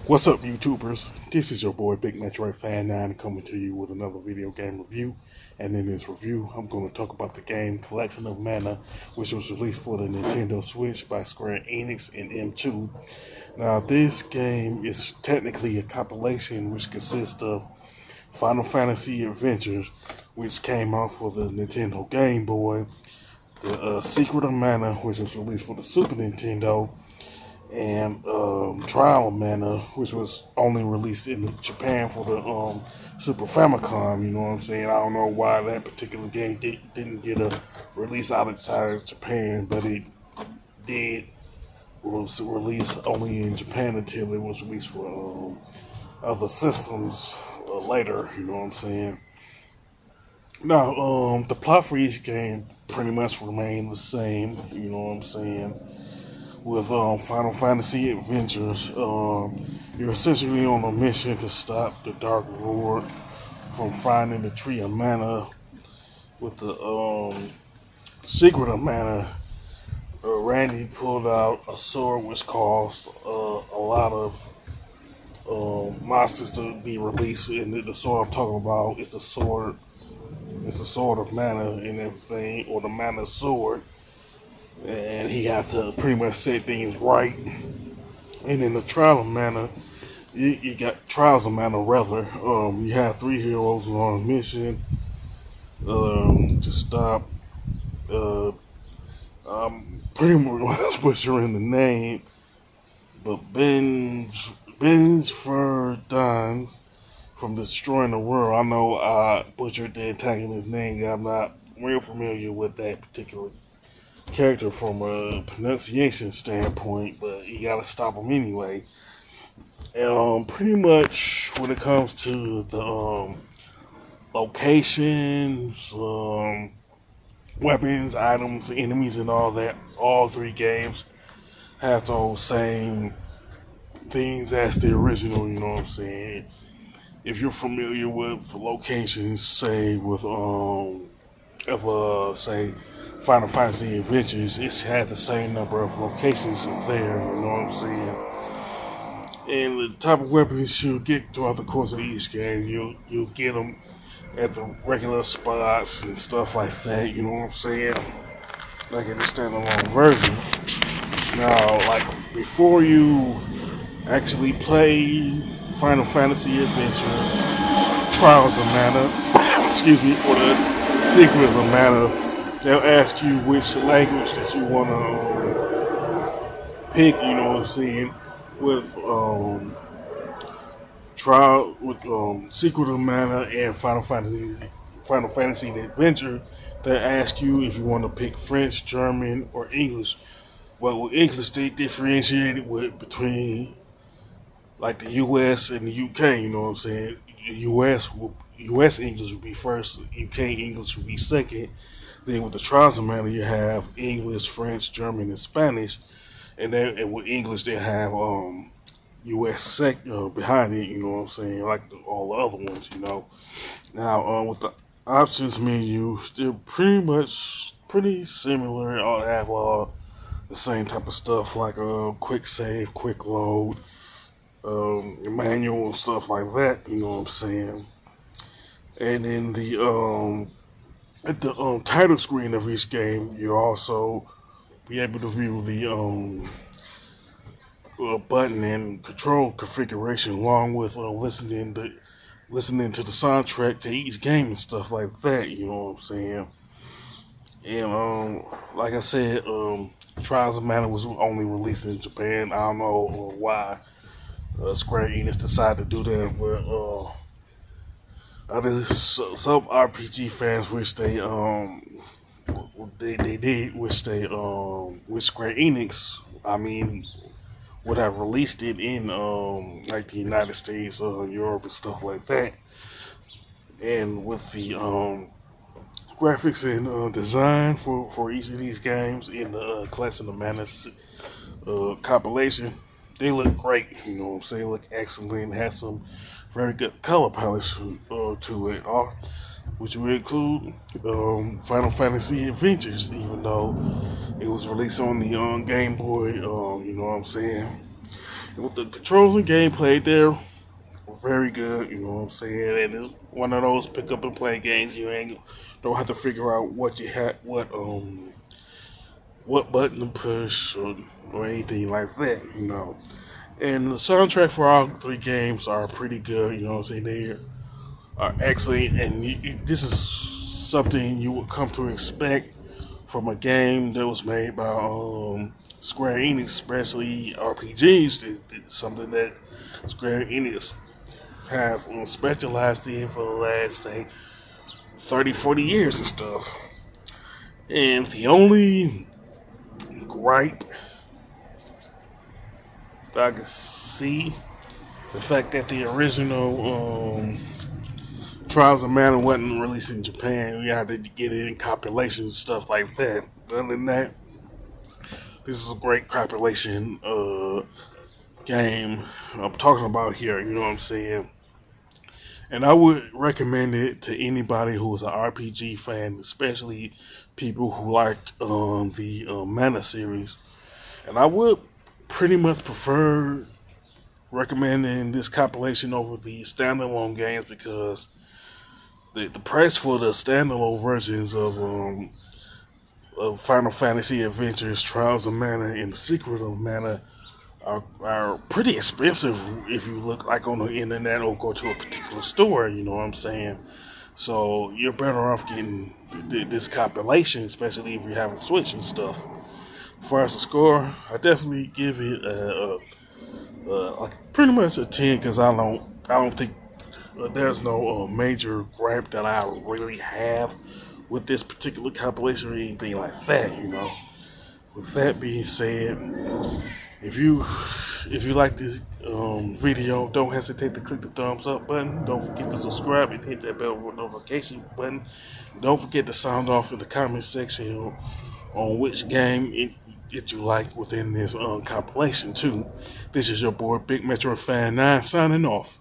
What's up, YouTubers? This is your boy Big Metroid Fan 9 coming to you with another video game review. And in this review, I'm going to talk about the game Collection of Mana, which was released for the Nintendo Switch by Square Enix and M2. Now, this game is technically a compilation which consists of Final Fantasy Adventures, which came out for the Nintendo Game Boy, the Secret of Mana, which was released for the Super Nintendo, and Trial of Mana, which was only released in Japan for the Super Famicom. You know what I'm saying? I don't know why that particular game didn't get a release outside of Japan, but it did was released only in Japan until it was released for other systems later. You know what I'm saying? Now, the plot for each game pretty much remained the same. You know what I'm saying? With Final Fantasy Adventures, you're essentially on a mission to stop the Dark Lord from finding the Tree of Mana. With the Secret of Mana, Randy pulled out a sword which caused a lot of monsters to be released. And the sword I'm talking about is the sword. It's the sword of mana and everything, or the mana sword. And he has to pretty much set things right. And in the Trial of Mana, you got Trials of Mana rather. You have three heroes on a mission to stop. I'm pretty much butchering the name, but Ben's Verdans from Destroying the World. I know I butchered the antagonist's name. I'm not real familiar with that particular character from a pronunciation standpoint, but you gotta stop him anyway. And pretty much when it comes to the locations, weapons, items, enemies, and all that, all three games have those same things as the original. You know what I'm saying? If you're familiar with the locations, say with say Final Fantasy Adventures, it's had the same number of locations there, you know what I'm saying? And the type of weapons you'll get throughout the course of each game, you'll get them at the regular spots and stuff like that, you know what I'm saying? Like in the standalone version. Now, like before you actually play Final Fantasy Adventures, Trials of Mana, excuse me, or the Secrets of Mana, they'll ask you which language that you want to pick, you know what I'm saying, with Secret of Mana and Final Fantasy the Adventure. They'll ask you if you want to pick French, German, or English. Well, with English, they differentiated between like the US and the UK, you know what I'm saying? US English would be first, UK English would be second. Then with the Trials of Mana, you have English, French, German, and Spanish. And with English, they have US behind it, you know what I'm saying? Like all the other ones, you know. Now, with the options menu, still pretty similar. All have the same type of stuff like quick save, quick load, manual and stuff like that, you know what I'm saying? And in the at the title screen of each game, you'll also be able to view the button and control configuration, along with listening to the soundtrack to each game and stuff like that. You know what I'm saying? And like I said, Trials of Mana was only released in Japan. I don't know why Square Enix decided to do that, but some RPG fans wish they did wish they wish Square Enix, I mean, would have released it in like the United States or Europe and stuff like that. And with the graphics and design for each of these games in the Collection of Mana compilation, they look great. You know what I'm saying? They look excellent. Has some very good color palettes to it, which will include Final Fantasy Adventures, even though it was released on the Game Boy. You know what I'm saying? With the controls and gameplay, they're very good. You know what I'm saying? And it's one of those pick up and play games. You ain't don't have to figure out what you had, what button to push or anything like that. You know. And the soundtrack for all three games are pretty good. You know what I'm saying? They are excellent, and this is something you would come to expect from a game that was made by Square Enix, especially RPGs. Is something that Square Enix have specialized in for the last, say, 30, 40 years and stuff. And the only gripe that I can see, the fact that the original Trials of Mana wasn't released in Japan. We had to get it in compilation and stuff like that. Other than that, this is a great compilation game I'm talking about here. You know what I'm saying? And I would recommend it to anybody who's an RPG fan, especially people who like the Mana series. And I would pretty much prefer recommending this compilation over the standalone games because the price for the standalone versions of Final Fantasy Adventures, Trials of Mana, and The Secret of Mana are pretty expensive if you look like on the internet or go to a particular store. You know what I'm saying? So you're better off getting this compilation, especially if you haven't switched and stuff. As far as the score, I definitely give it like pretty much a 10 because I don't think there's no major gripe that I really have with this particular compilation or anything like that. You know. With that being said, if you like this video, don't hesitate to click the thumbs up button. Don't forget to subscribe and hit that bell for notification button. Don't forget to sound off in the comment section on which game it you like within this compilation too. This is your boy Big Metro Fan 9 signing off.